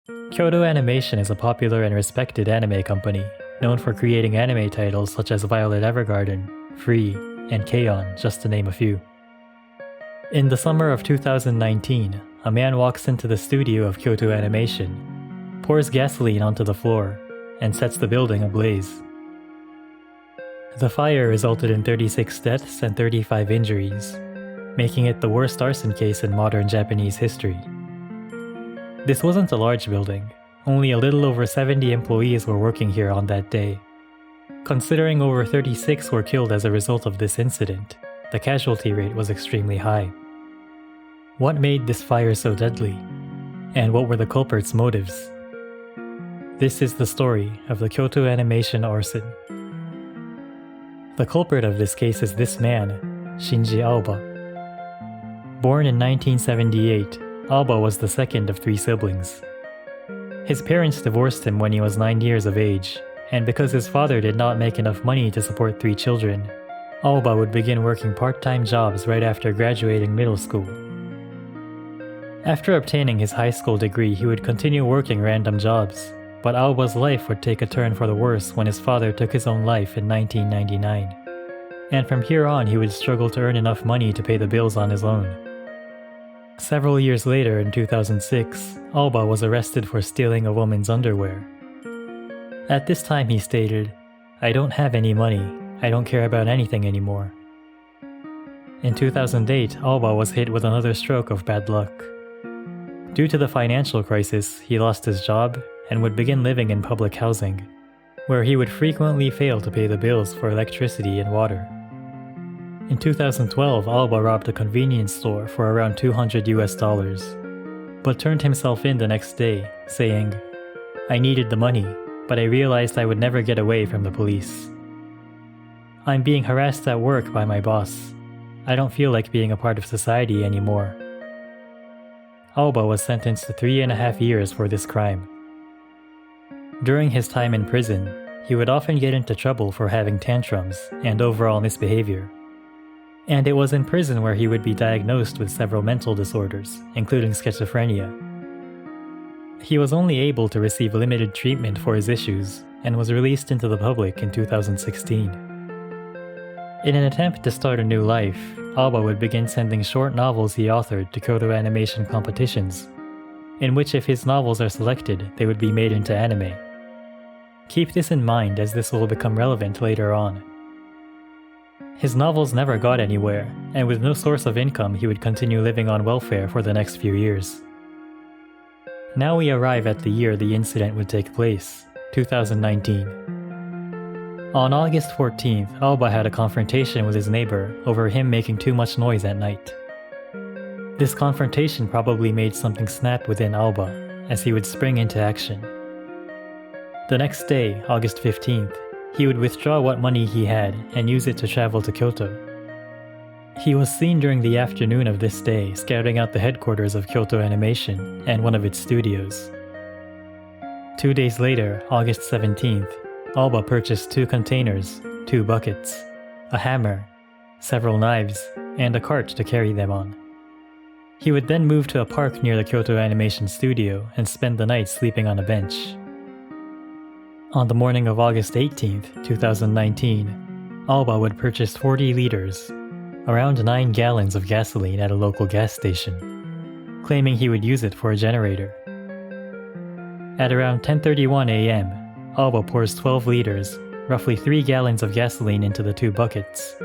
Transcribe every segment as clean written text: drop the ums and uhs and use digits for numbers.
Kyoto Animation is a popular and respected anime company, known for creating anime titles such as Violet Evergarden, Free, and KyoAni, just to name a few. In the summer of 2019, a man walks into the studio of Kyoto Animation, pours gasoline onto the floor, and sets the building ablaze. The fire resulted in 36 deaths and 35 injuries, making it the worst arson case in modern Japanese history. This wasn't a large building. Only a little over 70 employees were working here on that day. Considering over 36 were killed as a result of this incident, the casualty rate was extremely high. What made this fire so deadly? And what were the culprit's motives? This is the story of the Kyoto Animation Arson. The culprit of this case is this man, Shinji Aoba. Born in 1978, Aoba was the second of 3 siblings. His parents divorced him when he was 9 years of age, and because his father did not make enough money to support 3 children, Aoba would begin working part-time jobs right after graduating middle school. After obtaining his high school degree, he would continue working random jobs, but Aoba's life would take a turn for the worse when his father took his own life in 1999. And from here on, he would struggle to earn enough money to pay the bills on his own. Several years later, in 2006, Aoba was arrested for stealing a woman's underwear. At this time he stated, "I don't have any money, I don't care about anything anymore." In 2008, Aoba was hit with another stroke of bad luck. Due to the financial crisis, he lost his job and would begin living in public housing, where he would frequently fail to pay the bills for electricity and water. In 2012, Aoba robbed a convenience store for around $200, but turned himself in the next day, saying, "I needed the money, but I realized I would never get away from the police. I'm being harassed at work by my boss. I don't feel like being a part of society anymore." Aoba was sentenced to 3.5 years for this crime. During his time in prison, he would often get into trouble for having tantrums and overall misbehavior. And it was in prison where he would be diagnosed with several mental disorders, including schizophrenia. He was only able to receive limited treatment for his issues and was released into the public in 2016. In an attempt to start a new life, Aoba would begin sending short novels he authored to Kyoto Animation competitions, in which if his novels are selected, they would be made into anime. Keep this in mind as this will become relevant later on. His novels never got anywhere, and with no source of income he would continue living on welfare for the next few years. Now we arrive at the year the incident would take place, 2019. On August 14th, Aoba had a confrontation with his neighbor over him making too much noise at night. This confrontation probably made something snap within Aoba, as he would spring into action. The next day, August 15th, he would withdraw what money he had and use it to travel to Kyoto. He was seen during the afternoon of this day scouting out the headquarters of Kyoto Animation and one of its studios. 2 days later, August 17th, Aoba purchased 2 containers, 2 buckets, a hammer, several knives, and a cart to carry them on. He would then move to a park near the Kyoto Animation studio and spend the night sleeping on a bench. On the morning of August 18th, 2019, Aoba would purchase 40 liters, around 9 gallons of gasoline at a local gas station, claiming he would use it for a generator. At around 10:31 a.m., Aoba pours 12 liters, roughly 3 gallons of gasoline into the 2 buckets,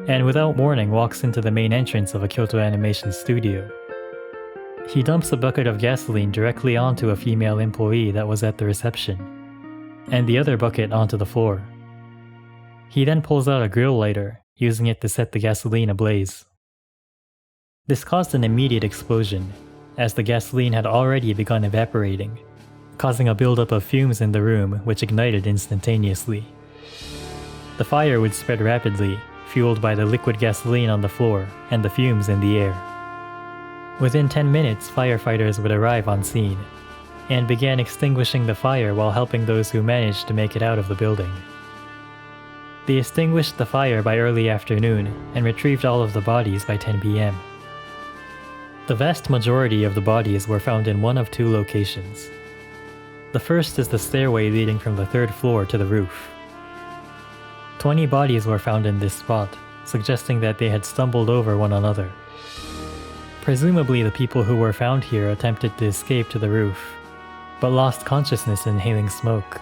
and without warning walks into the main entrance of a Kyoto Animation studio. He dumps a bucket of gasoline directly onto a female employee that was at the reception, and the other bucket onto the floor. He then pulls out a grill lighter, using it to set the gasoline ablaze. This caused an immediate explosion, as the gasoline had already begun evaporating, causing a buildup of fumes in the room which ignited instantaneously. The fire would spread rapidly, fueled by the liquid gasoline on the floor and the fumes in the air. Within 10 minutes, firefighters would arrive on scene, and began extinguishing the fire while helping those who managed to make it out of the building. They extinguished the fire by early afternoon and retrieved all of the bodies by 10 p.m. The vast majority of the bodies were found in one of 2 locations, The first is the stairway leading from the 3rd floor to the roof. 20 bodies were found in this spot, suggesting that they had stumbled over one another. Presumably the people who were found here attempted to escape to the roof, but lost consciousness inhaling smoke,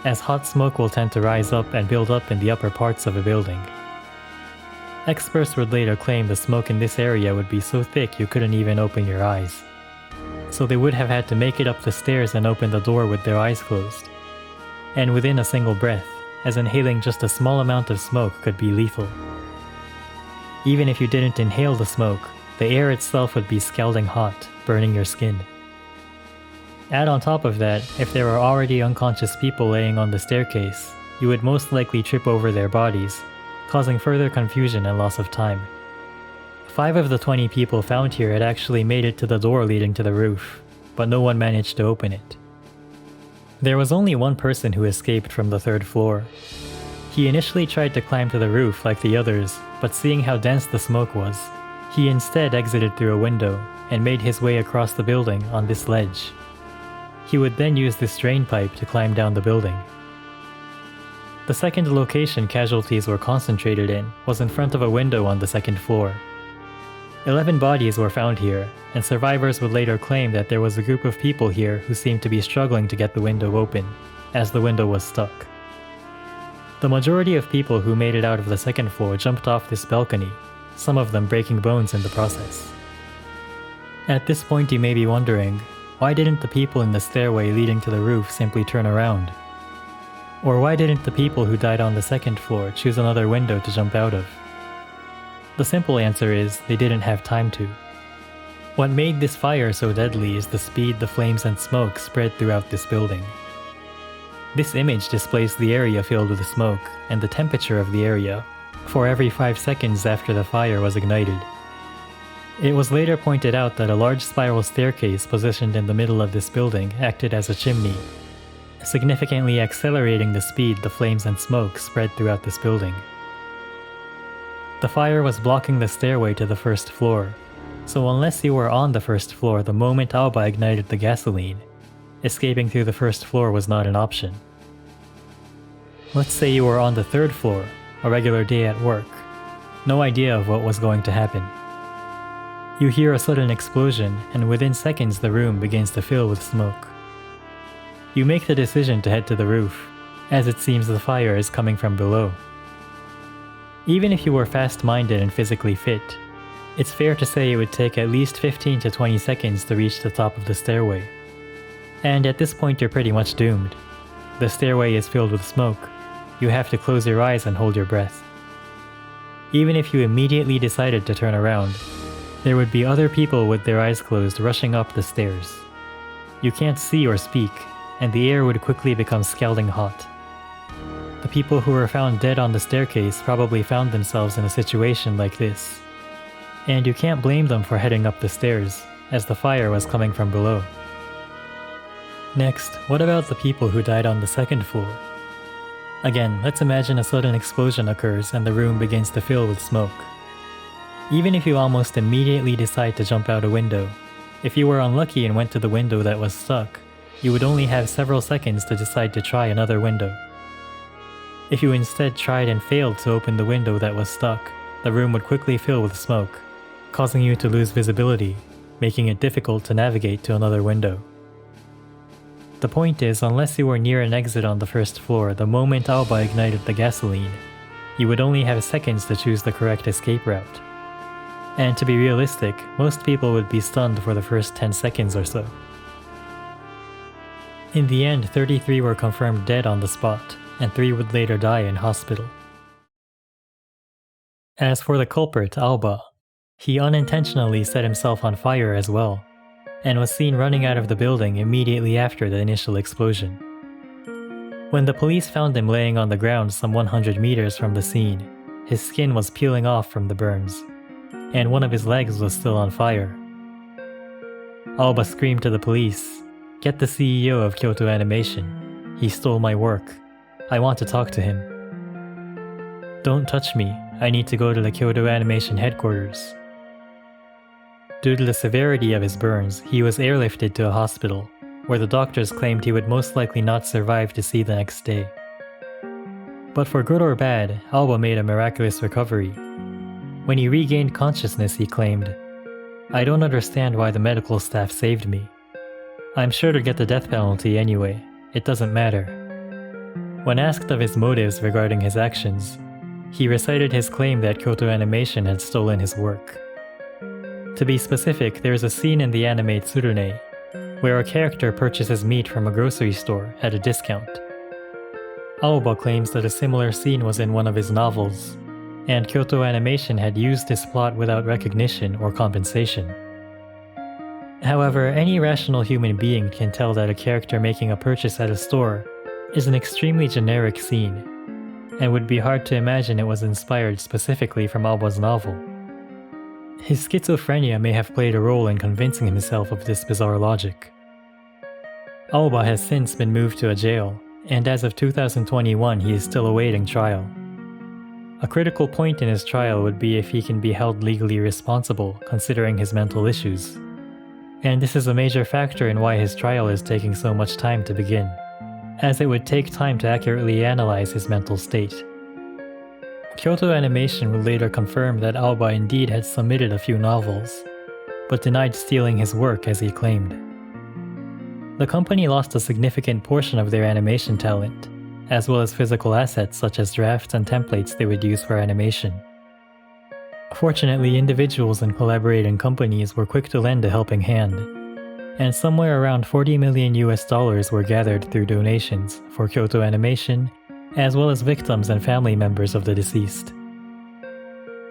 as hot smoke will tend to rise up and build up in the upper parts of a building. Experts would later claim the smoke in this area would be so thick you couldn't even open your eyes, so they would have had to make it up the stairs and open the door with their eyes closed, and within a single breath, as inhaling just a small amount of smoke could be lethal. Even if you didn't inhale the smoke, the air itself would be scalding hot, burning your skin. Add on top of that, if there were already unconscious people laying on the staircase, you would most likely trip over their bodies, causing further confusion and loss of time. 5 of the 20 people found here had actually made it to the door leading to the roof, but no one managed to open it. There was only one person who escaped from the 3rd floor. He initially tried to climb to the roof like the others, but seeing how dense the smoke was, he instead exited through a window and made his way across the building on this ledge. He would then use this drain pipe to climb down the building. The second location casualties were concentrated in was in front of a window on the 2nd floor. 11 bodies were found here, and survivors would later claim that there was a group of people here who seemed to be struggling to get the window open, as the window was stuck. The majority of people who made it out of the 2nd floor jumped off this balcony, some of them breaking bones in the process. At this point you may be wondering, why didn't the people in the stairway leading to the roof simply turn around? Or why didn't the people who died on the 2nd floor choose another window to jump out of? The simple answer is they didn't have time to. What made this fire so deadly is the speed the flames and smoke spread throughout this building. This image displays the area filled with smoke and the temperature of the area for every 5 seconds after the fire was ignited. It was later pointed out that a large spiral staircase positioned in the middle of this building acted as a chimney, significantly accelerating the speed the flames and smoke spread throughout this building. The fire was blocking the stairway to the 1st floor, so unless you were on the 1st floor the moment Aoba ignited the gasoline, escaping through the 1st floor was not an option. Let's say you were on the 3rd floor, a regular day at work, no idea of what was going to happen. You hear a sudden explosion, and within seconds the room begins to fill with smoke. You make the decision to head to the roof, as it seems the fire is coming from below. Even if you were fast-minded and physically fit, it's fair to say it would take at least 15 to 20 seconds to reach the top of the stairway. And at this point you're pretty much doomed. The stairway is filled with smoke. You have to close your eyes and hold your breath. Even if you immediately decided to turn around, there would be other people with their eyes closed rushing up the stairs. You can't see or speak, and the air would quickly become scalding hot. The people who were found dead on the staircase probably found themselves in a situation like this. And you can't blame them for heading up the stairs, as the fire was coming from below. Next, what about the people who died on the 2nd floor? Again, let's imagine a sudden explosion occurs and the room begins to fill with smoke. Even if you almost immediately decide to jump out a window, if you were unlucky and went to the window that was stuck, you would only have several seconds to decide to try another window. If you instead tried and failed to open the window that was stuck, the room would quickly fill with smoke, causing you to lose visibility, making it difficult to navigate to another window. The point is, unless you were near an exit on the 1st floor the moment Aoba ignited the gasoline, you would only have seconds to choose the correct escape route. And to be realistic, most people would be stunned for the first 10 seconds or so. In the end, 33 were confirmed dead on the spot, and 3 would later die in hospital. As for the culprit, Aoba, he unintentionally set himself on fire as well, and was seen running out of the building immediately after the initial explosion. When the police found him laying on the ground some 100 meters from the scene, his skin was peeling off from the burns, and one of his legs was still on fire. Aoba screamed to the police, "Get the CEO of Kyoto Animation. He stole my work. I want to talk to him. Don't touch me. I need to go to the Kyoto Animation headquarters." Due to the severity of his burns, he was airlifted to a hospital, where the doctors claimed he would most likely not survive to see the next day. But for good or bad, Aoba made a miraculous recovery. When he regained consciousness, he claimed, "I don't understand why the medical staff saved me. I'm sure to get the death penalty anyway, it doesn't matter." When asked of his motives regarding his actions, he recited his claim that Kyoto Animation had stolen his work. To be specific, there is a scene in the anime Tsurune where a character purchases meat from a grocery store at a discount. Aoba claims that a similar scene was in one of his novels, and Kyoto Animation had used this plot without recognition or compensation. However, any rational human being can tell that a character making a purchase at a store is an extremely generic scene, and would be hard to imagine it was inspired specifically from Aoba's novel. His schizophrenia may have played a role in convincing himself of this bizarre logic. Aoba has since been moved to a jail, and as of 2021 he is still awaiting trial. A critical point in his trial would be if he can be held legally responsible considering his mental issues. And this is a major factor in why his trial is taking so much time to begin, as it would take time to accurately analyze his mental state. Kyoto Animation would later confirm that Aoba indeed had submitted a few novels, but denied stealing his work as he claimed. The company lost a significant portion of their animation talent, as well as physical assets such as drafts and templates they would use for animation. Fortunately, individuals and collaborating companies were quick to lend a helping hand, and somewhere around $40 million were gathered through donations for Kyoto Animation, as well as victims and family members of the deceased.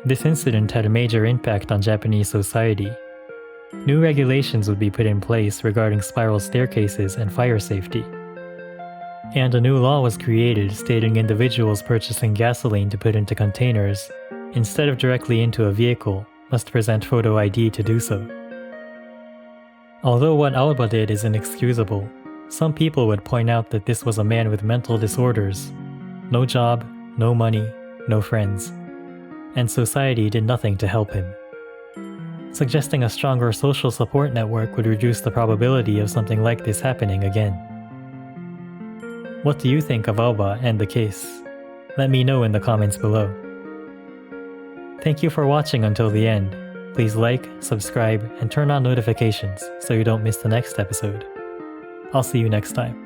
This incident had a major impact on Japanese society. New regulations would be put in place regarding spiral staircases and fire safety. And a new law was created stating individuals purchasing gasoline to put into containers instead of directly into a vehicle must present photo ID to do so. Although what Aoba did is inexcusable, some people would point out that this was a man with mental disorders. No job, no money, no friends. And society did nothing to help him. Suggesting a stronger social support network would reduce the probability of something like this happening again. What do you think of Aoba and the case? Let me know in the comments below. Thank you for watching until the end. Please like, subscribe, and turn on notifications so you don't miss the next episode. I'll see you next time.